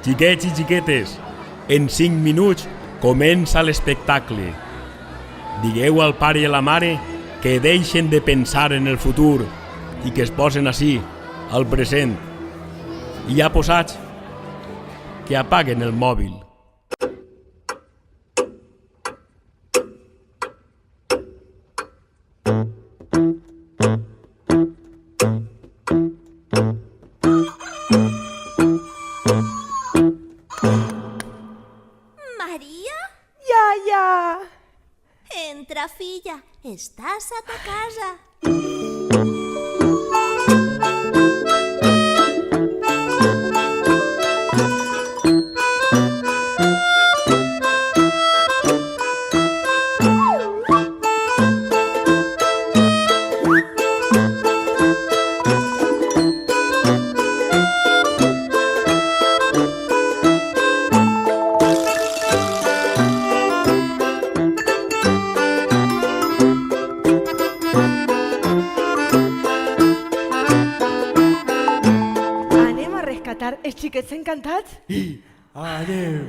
Xiquets i xiquetes, en 5 minuts comença l'espectacle. Digueu al pare i a la mare que deixen de pensar en el futur i que es posen ací, al present. I ja posats, que apaguen el mòbil. Maria? Iaia! Entra, filla, estàs a ta casa. Els xiquets encantats? Adeu.